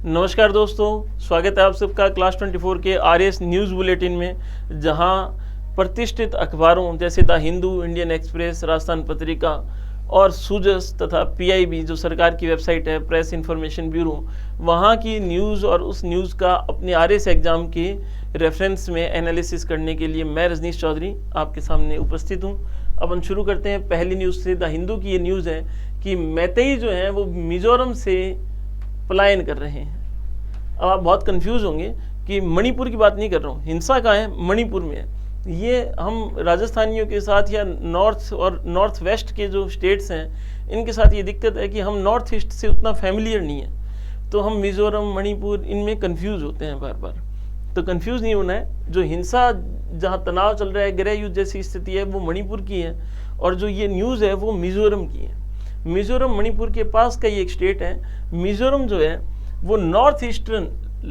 नमस्कार दोस्तों, स्वागत है आप सबका क्लास 24 के आरएस न्यूज़ बुलेटिन में, जहां प्रतिष्ठित अखबारों जैसे the Hindu, Indian express, Rajasthan Patrika और सूजस तथा पीआईबी जो सरकार की वेबसाइट है, प्रेस इन्फॉर्मेशन ब्यूरो, वहां की न्यूज़ और उस न्यूज़ का अपने आरएस एग्ज़ाम के रेफरेंस में एनालिसिस करने के लिए मैं रजनीश चौधरी आपके सामने उपस्थित हूँ। अब हम शुरू करते हैं पहली न्यूज़ से। द हिंदू की ये न्यूज़ है कि मैतेई जो हैं वो मिजोरम से पलायन कर रहे हैं। अब आप बहुत कंफ्यूज होंगे कि मणिपुर की बात नहीं कर रहा हूँ, हिंसा कहाँ है, मणिपुर में है। ये हम राजस्थानियों के साथ या नॉर्थ और नॉर्थ वेस्ट के जो स्टेट्स हैं इनके साथ ये दिक्कत है कि हम नॉर्थ ईस्ट से उतना फैमिलियर नहीं है, तो हम मिजोरम, मणिपुर इनमें कंफ्यूज होते हैं बार बार। तो कंफ्यूज नहीं होना है। जो हिंसा, जहाँ तनाव चल रहा है, गृह युद्ध जैसी स्थिति है, वो मणिपुर की है, और जो ये न्यूज़ है वो मिजोरम की है। मिजोरम मणिपुर के पास का ये एक स्टेट है। मिजोरम जो है वो नॉर्थ ईस्टर्न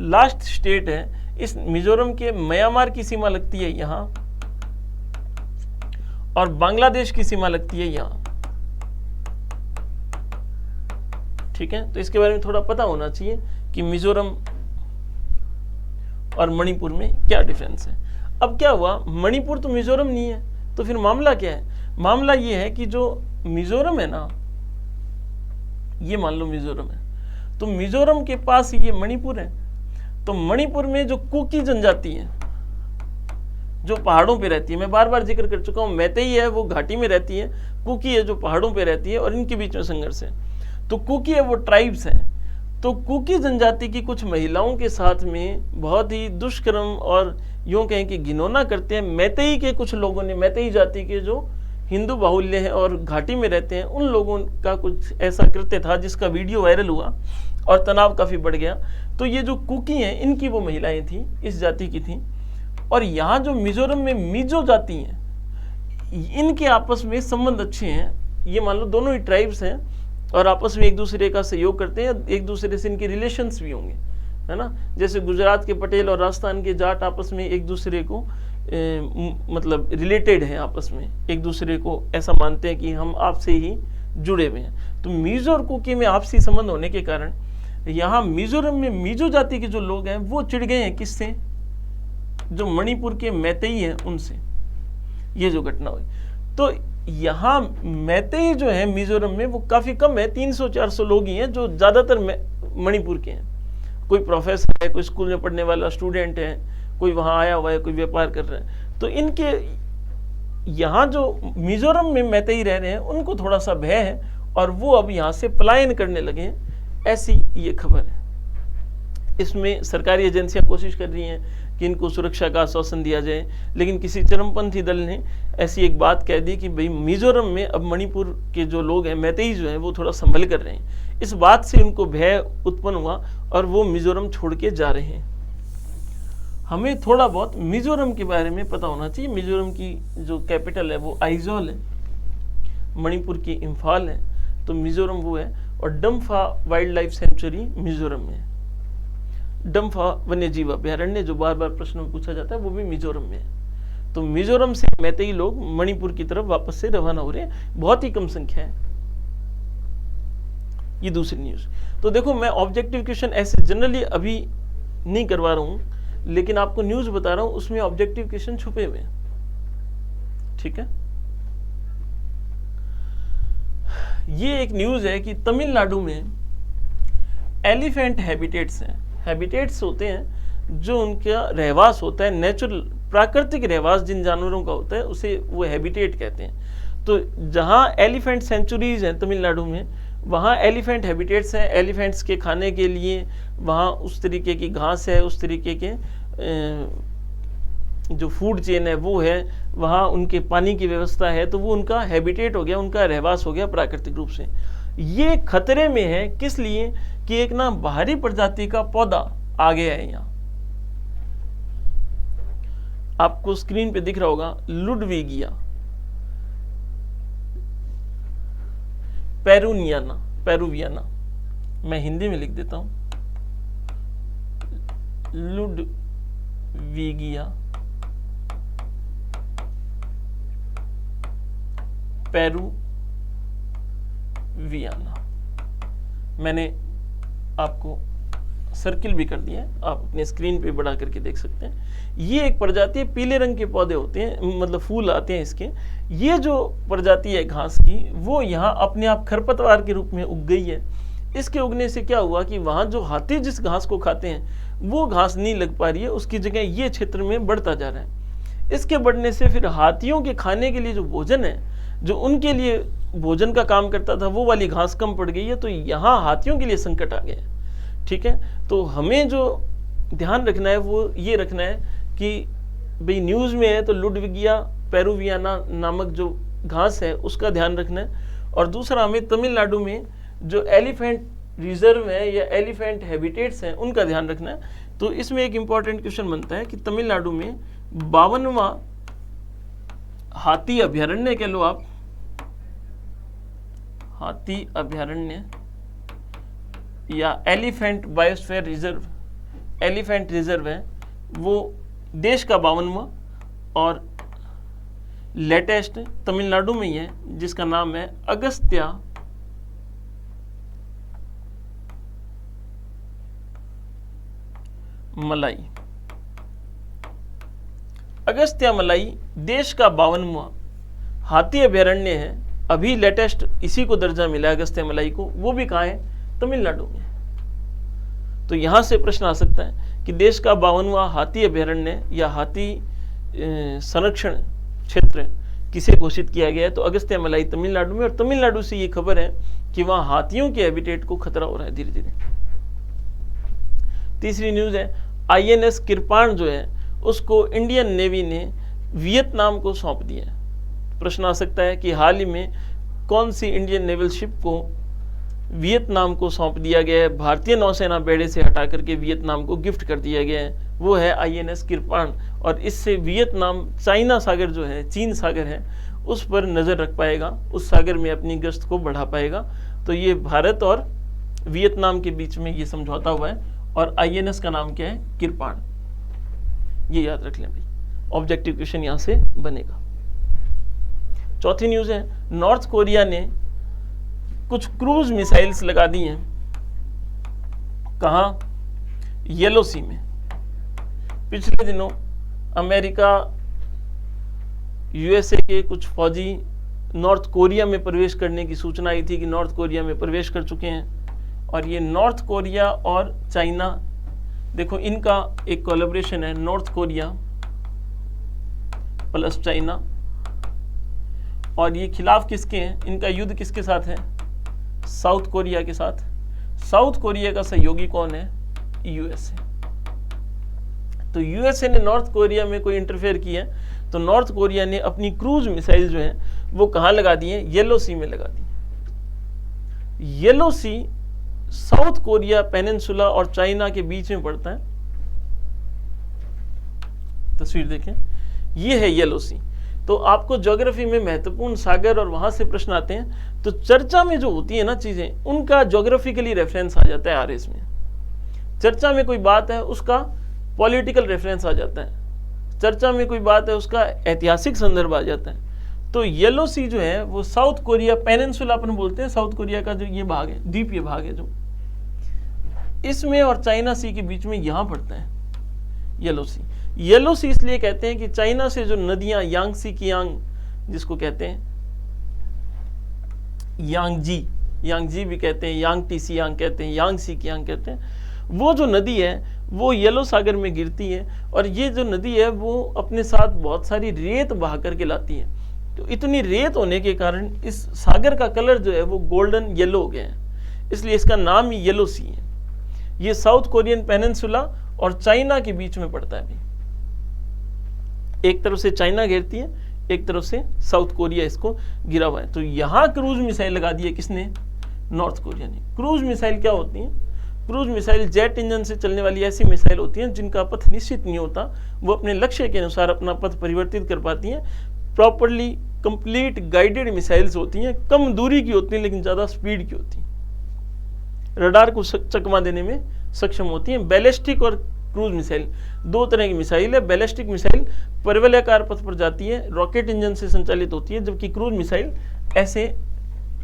लास्ट स्टेट है। इस मिजोरम के म्यांमार की सीमा लगती है यहाँ, और बांग्लादेश की सीमा लगती है यहाँ। ठीक है, तो इसके बारे में थोड़ा पता होना चाहिए कि मिजोरम और मणिपुर में क्या डिफरेंस है। अब क्या हुआ, मणिपुर तो मिजोरम नहीं है, तो फिर मामला क्या है? मामला ये है कि जो मिजोरम है ना, ये मान लो मिजोरम है, तो मिजोरम के पास ये मणिपुर है। तो मणिपुर में जो कुकी जनजाति है, जो पहाड़ों पे रहती है, मैं बार बार जिक्र कर चुका हूँ, मैतेई है वो घाटी में रहती है, कुकी है जो पहाड़ों पे रहती है, और इनके बीच में संघर्ष है। तो कुकी है वो ट्राइब्स हैं। तो कुकी जनजाति की कुछ महिलाओं के साथ में बहुत ही दुष्कर्म और यूँ कहें कि घिनौना करते हैं मैतेई के कुछ लोगों ने। मैतेई जाति के जो हिंदू बाहुल्य हैं और घाटी में रहते हैं, उन लोगों का कुछ ऐसा कृत्य था जिसका वीडियो वायरल हुआ और तनाव काफ़ी बढ़ गया। तो ये जो कुकी हैं, इनकी वो महिलाएं थी, इस जाति की थी। और यहाँ जो मिजोरम में मिजो जाति हैं, इनके आपस में संबंध अच्छे हैं। ये मान लो दोनों ही ट्राइब्स हैं और आपस में एक दूसरे का सहयोग करते हैं, एक दूसरे से इनके रिलेशंस भी होंगे, है ना। जैसे गुजरात के पटेल और राजस्थान के जाट आपस में एक दूसरे को मतलब रिलेटेड हैं, आपस में एक दूसरे को ऐसा मानते हैं कि हम आपसे ही जुड़े हुए हैं। तो मिजो और कुकी में आपसी संबंध होने के कारण यहाँ मिजोरम में मिजो जाति के जो लोग हैं वो चिढ़ गए हैं। किससे? जो मणिपुर के मैतेई हैं उनसे, ये जो घटना हुई। तो यहाँ मैतेई जो है मिजोरम में वो काफ़ी कम है, 300-400 लोग ही हैं जो ज़्यादातर मणिपुर के हैं। कोई प्रोफेसर है, कोई स्कूल में पढ़ने वाला स्टूडेंट है, कोई वहाँ आया हुआ है, कोई व्यापार कर रहा है। तो इनके यहाँ जो मिजोरम में मैतेई रह रहे हैं उनको थोड़ा सा भय है और वो अब यहाँ से पलायन करने लगे हैं, ऐसी ये खबर है। इसमें सरकारी एजेंसियां कोशिश कर रही हैं कि इनको सुरक्षा का आश्वासन दिया जाए, लेकिन किसी चरमपंथी दल ने ऐसी एक बात कह दी कि भाई मिजोरम में अब मणिपुर के जो लोग हैं, मैतेई जो हैं, वो थोड़ा संभल कर रहे हैं। इस बात से उनको भय उत्पन्न हुआ और वो मिजोरम छोड़ के जा रहे हैं। हमें थोड़ा बहुत मिजोरम के बारे में पता होना चाहिए। मिजोरम की जो कैपिटल है वो आइजोल है, मणिपुर की इम्फाल है, तो मिजोरम वो है। और Dampha wild life sanctuary Mizoram में है। डम्फा वन्य जीव अभ्यारण्य जो बार बार प्रश्न में पूछा जाता है, वो भी मिजोरम में है। तो मिजोरम से मैतेई लोग मणिपुर की तरफ वापस से रवाना हो रहे हैं, बहुत ही कम संख्या है। ये दूसरी न्यूज। तो देखो, मैं ऑब्जेक्टिव क्वेश्चन ऐसे जनरली अभी नहीं करवा रहा हूं, लेकिन आपको न्यूज बता रहा हूं, उसमें ऑब्जेक्टिव क्वेश्चन छुपे हुए हैं। ठीक है, ये एक न्यूज है कि तमिलनाडु में एलिफेंट हैबिटेट्स हैं। हैबिटेट्स होते हैं जो उनका रहवास होता है, नेचुरल प्राकृतिक रहवास जिन जानवरों का होता है उसे वो हैबिटेट कहते हैं। तो जहाँ एलिफेंट सेंचुरीज हैं तमिलनाडु में, वहाँ एलिफेंट हैबिटेट्स हैं। एलिफेंट्स के खाने के लिए वहाँ उस तरीके की घास है, उस तरीके के जो फूड चेन है वो है, वहाँ उनके पानी की व्यवस्था है, तो वो उनका हैबिटेट हो गया, उनका रहवास हो गया प्राकृतिक रूप से। ये खतरे में है, किस लिए कि एक ना बाहरी प्रजाति का पौधा आ गया है यहाँ, आपको स्क्रीन पे दिख रहा होगा, लुडविगिया पेरुवियाना। मैं हिंदी में लिख देता हूं, लुडविगिया पेरुवियाना। मैंने आपको सर्किल भी कर दिया है, आप अपने स्क्रीन पे बढ़ा करके देख सकते हैं। ये एक प्रजाति है, पीले रंग के पौधे होते हैं, मतलब फूल आते हैं इसके। ये जो प्रजाति है घास की, वो यहाँ अपने आप खरपतवार के रूप में उग गई है। इसके उगने से क्या हुआ कि वहाँ जो हाथी जिस घास को खाते हैं वो घास नहीं लग पा रही है, उसकी जगह ये क्षेत्र में बढ़ता जा रहा है। इसके बढ़ने से फिर हाथियों के खाने के लिए जो भोजन है, जो उनके लिए भोजन का काम करता था, वो वाली घास कम पड़ गई है, तो यहाँ हाथियों के लिए संकट आ गया। ठीक है, तो हमें जो ध्यान रखना है वो ये रखना है कि भाई न्यूज़ में है तो लुडविगिया पेरुवियाना नामक जो घास है उसका ध्यान रखना है। और दूसरा, हमें तमिलनाडु में जो एलिफेंट रिजर्व है या एलिफेंट हैबिटेट्स हैं उनका ध्यान रखना है। तो इसमें एक इम्पॉर्टेंट क्वेश्चन बनता है कि तमिलनाडु में 52वां हाथी अभ्यारण्य कह लो आप, हाथी अभ्यारण्य या elephant biosphere reserve, elephant reserve है, वो देश का 52वां और लेटेस्ट तमिलनाडु में ही है, जिसका नाम है अगस्त्या मलाई। अगस्त्या मलाई देश का 52वां हाथी अभ्यारण्य है। अभी लेटेस्ट इसी को दर्जा मिला है अगस्त्या मलाई को, वो भी कहाँ है? तमिलनाडु में। तो यहां से प्रश्न आ सकता है कि देश का 52वां हाथी अभ्यारण्य या हाथी संरक्षण क्षेत्र किसे घोषित किया गया है? तो अगस्त्या मलाई तमिलनाडु में। और तमिलनाडु से ये खबर है कि वहां हाथियों के हैबिटेट को खतरा हो रहा है धीरे धीरे। तीसरी न्यूज है, INS किरपाण जो है उसको इंडियन नेवी ने वियतनाम को सौंप दिया है। प्रश्न आ सकता है कि हाल ही में कौन सी इंडियन नेवल शिप को वियतनाम को सौंप दिया गया है, भारतीय नौसेना बेड़े से हटा करके वियतनाम को गिफ्ट कर दिया गया है? वो है INS किरपाण। और इससे वियतनाम चाइना सागर जो है, चीन सागर है, उस पर नज़र रख पाएगा, उस सागर में अपनी गश्त को बढ़ा पाएगा। तो ये भारत और वियतनाम के बीच में ये समझौता हुआ है और INS का नाम क्या है? किरपाण। ये याद रख लें भाई, ऑब्जेक्टिव क्वेश्चन यहाँ से बनेगा। चौथी न्यूज़ है, नॉर्थ कोरिया ने कुछ क्रूज मिसाइल्स लगा दी हैं। कहाँ? येलो सी में। पिछले दिनों अमेरिका, USA के कुछ फौजी नॉर्थ कोरिया में प्रवेश करने की सूचना आई थी कि नॉर्थ कोरिया में प्रवेश कर चुके हैं। और ये नॉर्थ कोरिया और चाइना, देखो इनका एक कोलैबोरेशन है, नॉर्थ कोरिया प्लस चाइना। और ये खिलाफ किसके हैं? इनका युद्ध किसके साथ है? साउथ कोरिया के साथ। साउथ कोरिया का सहयोगी कौन है? USA। तो USA ने नॉर्थ कोरिया में कोई इंटरफेयर किया, तो नॉर्थ कोरिया ने अपनी क्रूज मिसाइल जो है वो कहाँ लगा दी है? येलो सी में लगा दी। येलो सी साउथ कोरिया पेनिनसुला और चाइना के बीच में पड़ता है। तस्वीर देखें, ये है येलो सी। तो आपको ज्योग्राफी में महत्वपूर्ण सागर और वहां से प्रश्न आते हैं, तो चर्चा में जो होती है ना चीजें, उनका ज्योग्राफिकली रेफरेंस आ जाता है RS में। चर्चा में कोई बात है उसका पॉलिटिकल रेफरेंस आ जाता है, चर्चा में कोई बात है उसका ऐतिहासिक संदर्भ आ जाता है। तो येलो सी जो है वो साउथ कोरिया पेनिनसुला अपन बोलते हैं, साउथ कोरिया का जो ये भाग है, द्वीपीय भाग है जो, इसमें और चाइना सी के बीच में यहां पड़ता है येलो सी। येलो सी इसलिए कहते हैं कि चाइना से जो नदियां यांगसी कियांग जिसको कहते हैं, यांगजी भी कहते हैं, यांगटी सियांग कहते हैं, यांगसी कियांग कहते हैं, वो जो नदी है वो येलो सागर में गिरती है। और ये जो नदी है वो अपने साथ बहुत सारी रेत बहा करके लाती है। तो इतनी रेत होने के कारण इस सागर का कलर जो है वो गोल्डन येलो हो गया है, इसलिए इसका नाम ही येलो सी है। ये साउथ कोरियन पेनिनसुला और चाइना के बीच में पड़ता है। एक तरफ से चाइना घेरती है, एक तरफ से साउथ कोरिया इसको गिरा हुआ है। तो यहां क्रूज मिसाइल लगा दी है किसने? नॉर्थ कोरिया ने। क्रूज मिसाइल क्या होती है? क्रूज मिसाइल जेट इंजन से चलने वाली ऐसी मिसाइल होती हैं जिनका पथ निश्चित नहीं होता, वो अपने लक्ष्य के अनुसार अपना पथ परिवर्तित कर पाती हैं। प्रॉपरली कंप्लीट गाइडेड मिसाइल्स होती हैं, कम दूरी की होती हैं लेकिन ज़्यादा स्पीड की होती हैं, रडार को चकमा देने में सक्षम होती हैं। बैलिस्टिक और क्रूज मिसाइल दो तरह की मिसाइल है। बैलिस्टिक मिसाइल परवलयाकार पथ पर जाती है, रॉकेट इंजन से संचालित होती है, जबकि क्रूज मिसाइल ऐसे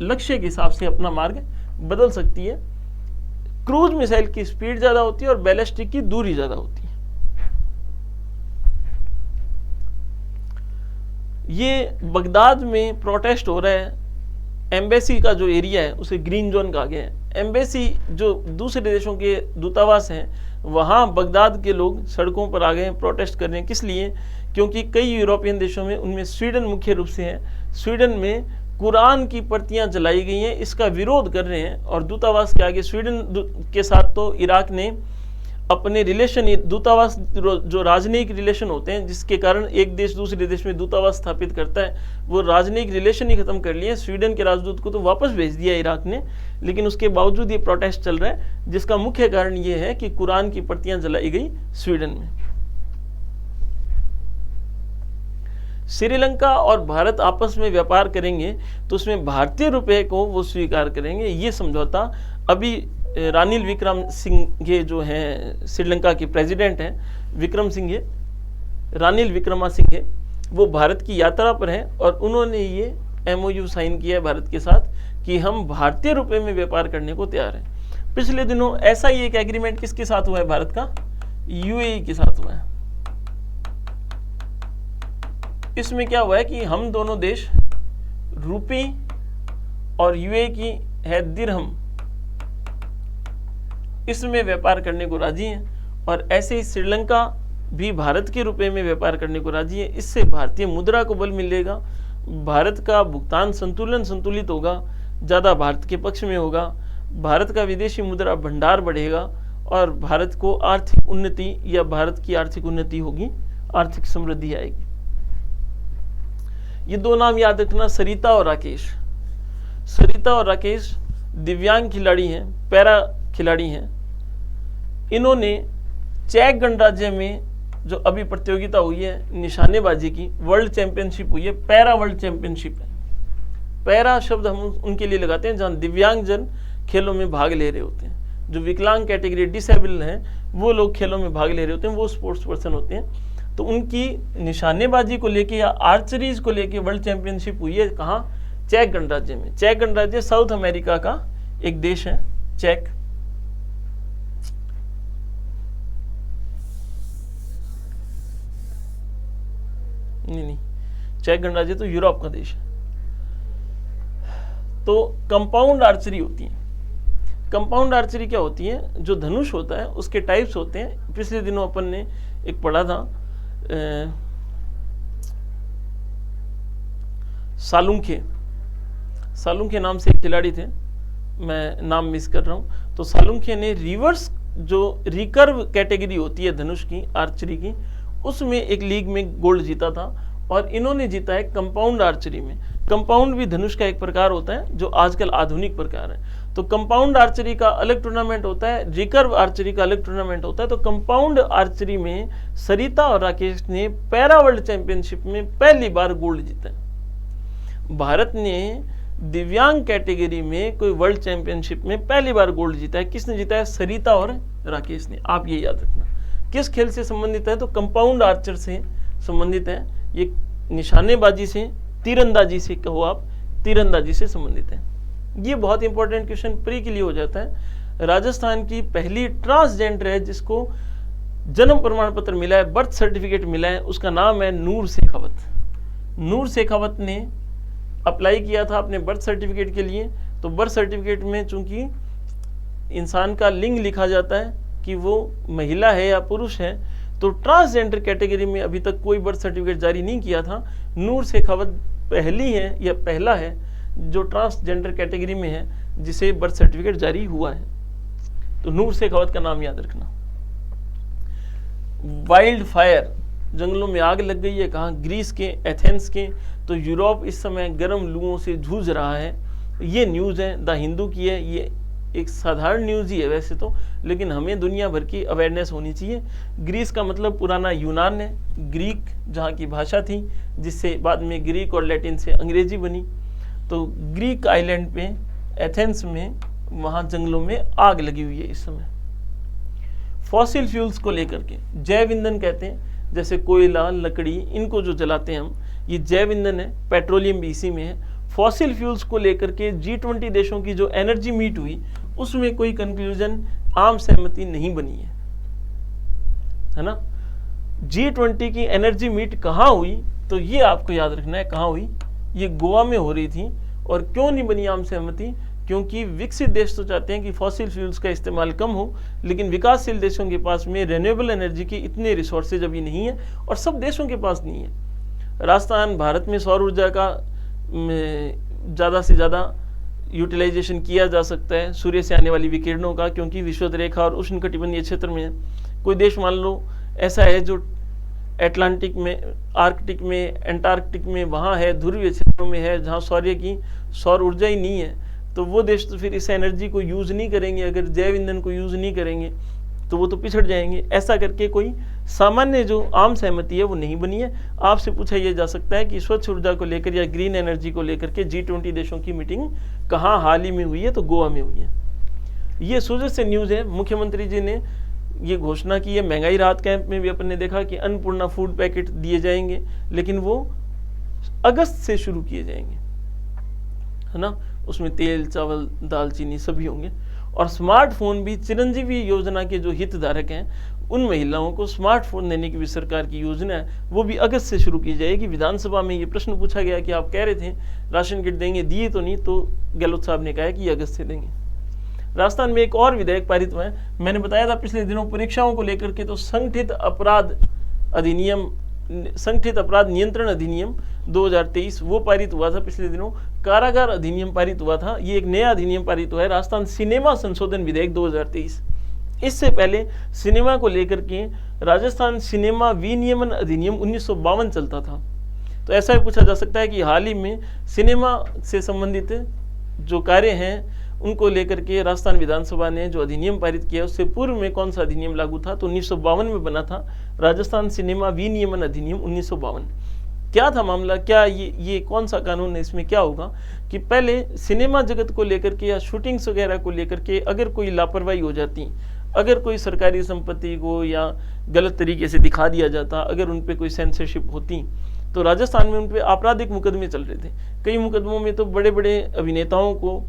लक्ष्य के हिसाब से अपना मार्ग बदल सकती है। क्रूज मिसाइल की स्पीड ज़्यादा होती है और बैलिस्टिक की दूरी ज़्यादा होती है। ये बगदाद में प्रोटेस्ट हो रहा है, एम्बेसी का जो एरिया है उसे ग्रीन जोन कहा गया है। एम्बेसी जो दूसरे देशों के दूतावास हैं, वहाँ बगदाद के लोग सड़कों पर आ गए हैं प्रोटेस्ट कर रहे हैं। किस लिए? क्योंकि कई यूरोपियन देशों में, उनमें स्वीडन मुख्य रूप से है, स्वीडन में कुरान की प्रतियां जलाई गई हैं, इसका विरोध कर रहे हैं। और दूतावास के आगे स्वीडन के साथ तो इराक ने अपने रिलेशन, दूतावास जो राजनयिक रिलेशन होते हैं जिसके कारण एक देश दूसरे देश में दूतावास स्थापित करता है, वो राजनयिक रिलेशन ही खत्म कर लिए। स्वीडन के राजदूत को तो वापस भेज दिया इराक ने, लेकिन उसके बावजूद ये प्रोटेस्ट चल रहा है, जिसका मुख्य कारण ये है कि कुरान की प्रतियां जलाई गई स्वीडन में। श्रीलंका और भारत आपस में व्यापार करेंगे तो उसमें भारतीय रुपए को वो स्वीकार करेंगे। ये समझौता अभी रानिल विक्रमसिंघे जो हैं, श्रीलंका के प्रेसिडेंट हैं विक्रमसिंघे, रानिल विक्रमसिंघे, वो भारत की यात्रा पर हैं और उन्होंने ये MOU साइन किया है भारत के साथ कि हम भारतीय रुपए में व्यापार करने को तैयार हैं। पिछले दिनों ऐसा ही एक एग्रीमेंट किसके साथ हुआ है भारत का? UAE के साथ हुआ है। इसमें क्या हुआ है कि हम दोनों देश रुपी और UAE की है दिरहम, इसमें व्यापार करने को राजी हैं। और ऐसे ही श्रीलंका भी भारत के रुपए में व्यापार करने को राजी है। इससे भारतीय मुद्रा को बल मिलेगा, भारत का भुगतान संतुलन संतुलित होगा, ज़्यादा भारत के पक्ष में होगा, भारत का विदेशी मुद्रा भंडार बढ़ेगा और भारत को आर्थिक उन्नति या भारत की आर्थिक उन्नति होगी, आर्थिक समृद्धि आएगी। ये दो नाम याद रखना, सरिता और राकेश। सरिता और राकेश दिव्यांग खिलाड़ी हैं, पैरा खिलाड़ी हैं। इन्होंने चेक गणराज्य में जो अभी प्रतियोगिता हुई है निशानेबाजी की, वर्ल्ड चैंपियनशिप हुई है, पैरा वर्ल्ड चैंपियनशिप है। पैरा शब्द हम उनके लिए लगाते हैं जहाँ दिव्यांगजन खेलों में भाग ले रहे होते हैं। जो विकलांग कैटेगरी, डिसेबल हैं, वो लोग खेलों में भाग ले रहे होते हैं, वो स्पोर्ट्स पर्सन होते हैं। तो उनकी निशानेबाजी को लेके या आर्चरीज को लेके वर्ल्ड चैंपियनशिप हुई है। कहाँ? चेक गणराज्य में। चेक गणराज्य साउथ अमेरिका का एक देश है, चेक। नहीं, चेक गणराज्य तो यूरोप का देश है। तो कंपाउंड आर्चरी होती है। कंपाउंड आर्चरी क्या होती है? जो धनुष होता है उसके टाइप्स होते हैं। पिछले दिनों अपन ने एक पढ़ा था, सालुंखे नाम से एक खिलाड़ी थे, मैं नाम मिस कर रहा हूं। तो सालुंखे ने रिवर्स जो रिकर्व कैटेगरी होती है धनुष की, आर्चरी की, उसमें एक लीग में गोल्ड जीता था। और इन्होंने जीता है कंपाउंड आर्चरी में। कंपाउंड भी धनुष का एक प्रकार होता है जो आजकल आधुनिक प्रकार है। तो कंपाउंड आर्चरी का अलग टूर्नामेंट होता है, रिकर्व आर्चरी का अलग टूर्नामेंट होता है। तो कंपाउंड आर्चरी में सरिता और राकेश ने पैरा वर्ल्ड चैंपियनशिप में पहली बार गोल्ड जीता है। भारत ने दिव्यांग कैटेगरी में कोई वर्ल्ड चैंपियनशिप में पहली बार गोल्ड जीता है। किसने जीता है? सरिता और राकेश ने। आप ये याद रखना। किस खेल से संबंधित है? तो कंपाउंड आर्चर से संबंधित है। ये निशानेबाजी से, तीरंदाजी से कहो आप, तीरंदाजी से संबंधित है। ये बहुत इंपॉर्टेंट क्वेश्चन प्री के लिए हो जाता है। राजस्थान की पहली ट्रांसजेंडर है जिसको जन्म प्रमाण पत्र मिला है, बर्थ सर्टिफिकेट मिला है, उसका नाम है नूर शेखावत। नूर शेखावत ने अप्लाई किया था अपने बर्थ सर्टिफिकेट के लिए। तो बर्थ सर्टिफिकेट में चूंकि इंसान का लिंग लिखा जाता है कि वो महिला है या पुरुष है, तो ट्रांसजेंडर कैटेगरी में अभी तक कोई बर्थ सर्टिफिकेट जारी नहीं किया था। नूर शेखावत पहली है या पहला है जो ट्रांसजेंडर कैटेगरी में है जिसे बर्थ सर्टिफिकेट जारी हुआ है। तो नूर शेखावत का नाम याद रखना। वाइल्ड फायर, जंगलों में आग लग गई है। कहाँ? ग्रीस के, एथेंस के। तो यूरोप इस समय गर्म लुओं से जूझ रहा है। ये न्यूज़ है, द हिंदू की है। ये एक साधारण न्यूज़ ही है वैसे तो, लेकिन हमें दुनिया भर की अवेयरनेस होनी चाहिए। ग्रीस का मतलब पुराना यूनान है, ग्रीक जहाँ की भाषा थी, जिससे बाद में ग्रीक और लैटिन से अंग्रेजी बनी। तो ग्रीक आइलैंड पे, एथेंस में, वहाँ जंगलों में आग लगी हुई है इस समय। फॉसिल फ्यूल्स को लेकर के, जैव ईंधन कहते हैं, जैसे कोयला, लकड़ी, इनको जो जलाते हैं हम, ये जैव ईंधन है। पेट्रोलियम भी इसी में है। फॉसिल फ्यूल्स को लेकर के G20 देशों की जो एनर्जी मीट हुई उसमें कोई कंक्लूजन आम सहमति नहीं बनी है ना। G20 की एनर्जी मीट कहाँ हुई, तो ये आपको याद रखना है कहाँ हुई, ये गोवा में हो रही थी। और क्यों नहीं बनी आम सहमति, क्योंकि विकसित देश तो चाहते हैं कि फॉसिल फ्यूल्स का इस्तेमाल कम हो, लेकिन विकासशील देशों के पास में रिन्यूएबल एनर्जी के इतने रिसोर्सेज अभी नहीं है, और सब देशों के पास नहीं है। राजस्थान, भारत में सौर ऊर्जा का ज़्यादा से ज़्यादा यूटिलाइजेशन किया जा सकता है सूर्य से आने वाली विकिरणों का, क्योंकि विषुवत रेखा और उष्णकटिबंधीय क्षेत्र में है। कोई देश मान लो ऐसा है जो एटलांटिक में, आर्कटिक में, एंटार्कटिक में वहाँ है, ध्रुवीय क्षेत्रों में है, जहाँ सूर्य की सौर ऊर्जा ही नहीं है, तो वो देश तो फिर इस एनर्जी को यूज़ नहीं करेंगे। अगर जैव ईंधन को यूज़ नहीं करेंगे तो वो तो पिछड़ जाएंगे। ऐसा करके कोई सामान्य जो आम सहमति है वो नहीं बनी है। आपसे पूछा यह जा सकता है कि स्वच्छ ऊर्जा को लेकर या ग्रीन एनर्जी को लेकर के G20 देशों की मीटिंग कहाँ हाल ही में हुई है, तो गोवा में हुई है। ये सूरत से न्यूज़ है। मुख्यमंत्री जी ने ये घोषणा की है। महंगाई राहत कैंप में भी अपन ने देखा कि अन्नपूर्णा फूड पैकेट दिए जाएंगे, लेकिन वो अगस्त से शुरू किए जाएंगे, है ना। उसमें तेल, चावल, दाल, चीनी सभी होंगे। और स्मार्टफोन भी चिरंजीवी योजना के जो हितधारक हैं उन महिलाओं को स्मार्टफोन देने की भी सरकार की योजना है, वो भी अगस्त से शुरू की जाएगी। विधानसभा में ये प्रश्न पूछा गया कि आप कह रहे थे राशन किट देंगे, दिए तो नहीं, तो गहलोत साहब ने कहा है कि ये अगस्त से देंगे। राजस्थान में एक और विधेयक पारित हुआ है। मैंने बताया था पिछले दिनों परीक्षाओं को लेकर के, तो संगठित अपराध नियंत्रण अधिनियम 2023 वो पारित हुआ था पिछले दिनों। कारागार अधिनियम पारित हुआ था। ये एक नया अधिनियम पारित हुआ है, राजस्थान सिनेमा संशोधन विधेयक 2023। इससे पहले सिनेमा को लेकर के राजस्थान सिनेमा विनियमन अधिनियम 1952 चलता था। तो ऐसा भी पूछा जा सकता है कि हाल ही में सिनेमा से संबंधित जो कार्य हैं उनको लेकर के राजस्थान विधानसभा ने जो अधिनियम पारित किया, उससे पूर्व में कौन सा अधिनियम लागू था, तो 1952 में बना था राजस्थान सिनेमा विनियमन अधिनियम 1952। क्या था मामला, क्या ये कौन सा कानून है, इसमें क्या होगा कि पहले सिनेमा जगत को लेकर के या शूटिंग्स वगैरह को लेकर के अगर कोई लापरवाही हो जाती, अगर कोई सरकारी संपत्ति को या गलत तरीके से दिखा दिया जाता, अगर उन पर कोई सेंसरशिप होती, तो राजस्थान में उन पर आपराधिक मुकदमे चल रहे थे। कई मुकदमों में तो बड़े बड़े अभिनेताओं को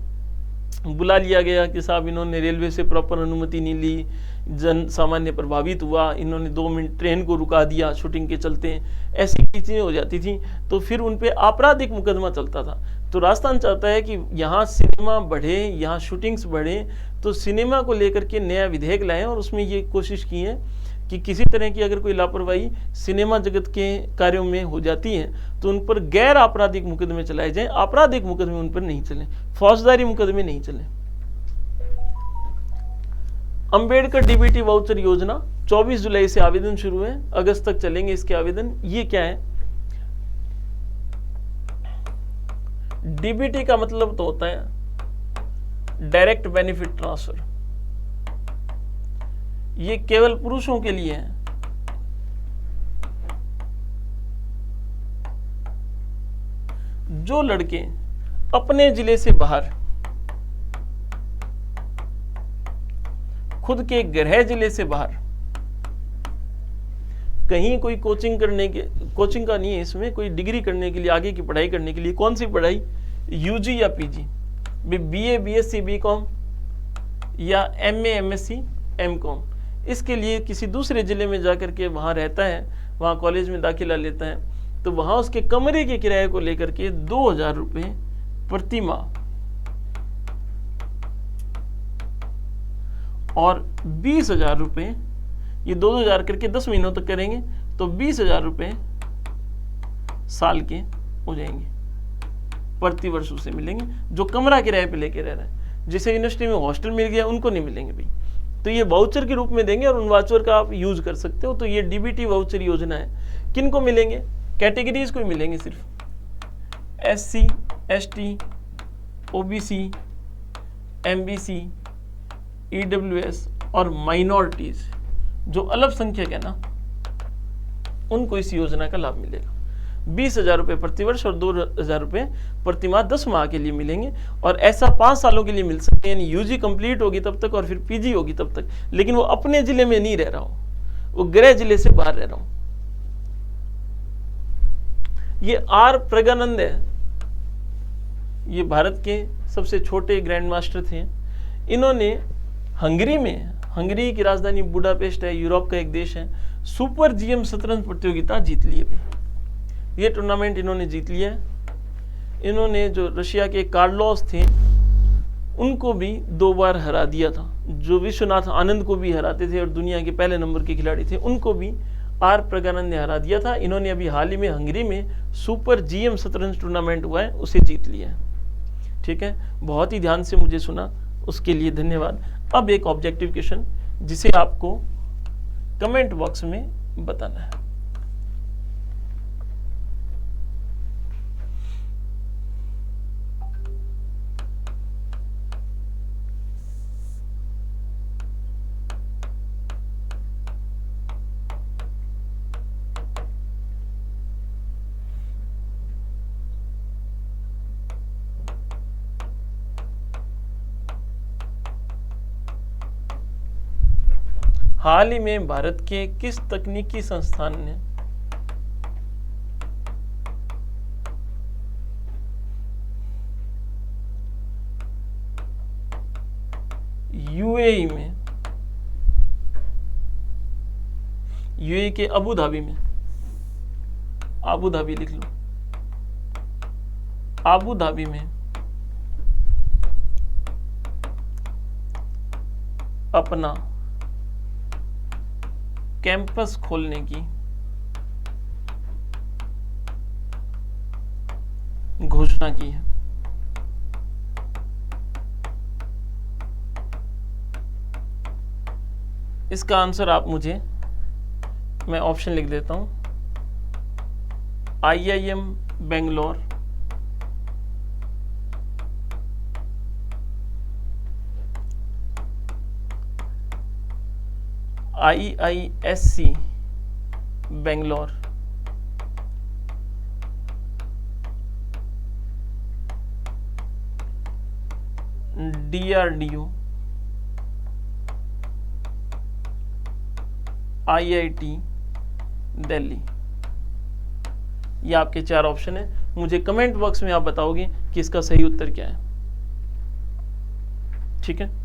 बुला लिया गया कि साहब इन्होंने रेलवे से प्रॉपर अनुमति नहीं ली, जन सामान्य प्रभावित हुआ, इन्होंने 2 मिनट ट्रेन को रुका दिया शूटिंग के चलते, ऐसी चीज़ें हो जाती थी, तो फिर उन पे आपराधिक मुकदमा चलता था। तो राजस्थान चाहता है कि यहाँ सिनेमा बढ़े, यहाँ शूटिंग्स बढ़े, तो सिनेमा को लेकर के नया विधेयक लाएं और उसमें ये कोशिश की है कि किसी तरह की अगर कोई लापरवाही सिनेमा जगत के कार्यों में हो जाती है तो उन पर गैर आपराधिक मुकदमे चलाए जाएं, आपराधिक मुकदमे उन पर नहीं चलें, फौजदारी मुकदमे नहीं चलें। अंबेडकर डीबीटी वाउचर योजना 24 जुलाई से आवेदन शुरू है, अगस्त तक चलेंगे इसके आवेदन। ये क्या है, डीबीटी का मतलब तो होता है डायरेक्ट बेनिफिट ट्रांसफर। ये केवल पुरुषों के लिए है। जो लड़के अपने जिले से बाहर खुद के गृह जिले से बाहर कहीं कोई कोचिंग करने के, कोचिंग का नहीं है इसमें, कोई डिग्री करने के लिए, आगे की पढ़ाई करने के लिए, कौन सी पढ़ाई, यूजी या पीजी, बीए, बीएससी, बीकॉम या एमए, एमएससी, एमकॉम, इसके लिए किसी दूसरे ज़िले में जाकर के वहाँ रहता है, वहाँ कॉलेज में दाखिला लेता है, तो वहाँ उसके कमरे के किराए को लेकर के 2000 रुपये प्रति माह और 20,000 रुपये, ये 2,000 करके 10 महीनों तक करेंगे तो 20,000 रुपये साल के हो जाएंगे, प्रति वर्ष उसे मिलेंगे जो कमरा किराए पे लेके रह रहा है। जिसे यूनिवर्सिटी में हॉस्टल मिल गया उनको नहीं मिलेंगे भाई, तो ये वाउचर के रूप में देंगे और उन वाउचर का आप यूज कर सकते हो। तो ये डीबीटी वाउचर योजना है। किन को मिलेंगे, कैटेगरीज को ही मिलेंगे, सिर्फ SC, ST, OBC, MBC, EWS और माइनॉरिटीज, जो अल्पसंख्यक है ना, उनको इस योजना का लाभ मिलेगा। 20,000 रुपये प्रति वर्ष और 2,000 रुपये प्रति माह 10 माह के लिए मिलेंगे, और ऐसा 5 सालों के लिए मिल सकते हैं, यानी यूजी कंप्लीट होगी तब तक और फिर पीजी होगी तब तक, लेकिन वो अपने जिले में नहीं रह रहा हो, वो गृह जिले से बाहर रह रहा हो। ये आर प्रज्ञानंद है, ये भारत के सबसे छोटे ग्रैंड मास्टर थे। इन्होंने हंगरी में, हंगरी की राजधानी बुडापेस्ट है, यूरोप का एक देश है, सुपर जीएम शतरंज प्रतियोगिता जीत ली अभी। ये टूर्नामेंट इन्होंने जीत लिया है। इन्होंने जो रशिया के कार्लोस थे उनको भी 2 बार हरा दिया था, जो विश्वनाथ आनंद को भी हराते थे और दुनिया के पहले नंबर के खिलाड़ी थे, उनको भी आर प्रज्ञानंद ने हरा दिया था। इन्होंने अभी हाल ही में हंगरी में सुपर जीएम शतरंज टूर्नामेंट हुआ है, उसे जीत लिया है। ठीक है, बहुत ही ध्यान से मुझे सुना, उसके लिए धन्यवाद। अब एक ऑब्जेक्टिव क्वेश्चन जिसे आपको कमेंट बॉक्स में बताना है। हाल ही में भारत के किस तकनीकी संस्थान ने यूएई में, यूएई के अबू धाबी में, अबू धाबी लिख लो, अबू धाबी में अपना कैंपस खोलने की घोषणा की है? इसका आंसर आप मुझे, मैं ऑप्शन लिख देता हूं, IIM Bangalore, IISc Bangalore, DRDO, IIT Delhi. ये आपके 4 ऑप्शन है। मुझे कमेंट बॉक्स में आप बताओगे कि इसका सही उत्तर क्या है। ठीक है।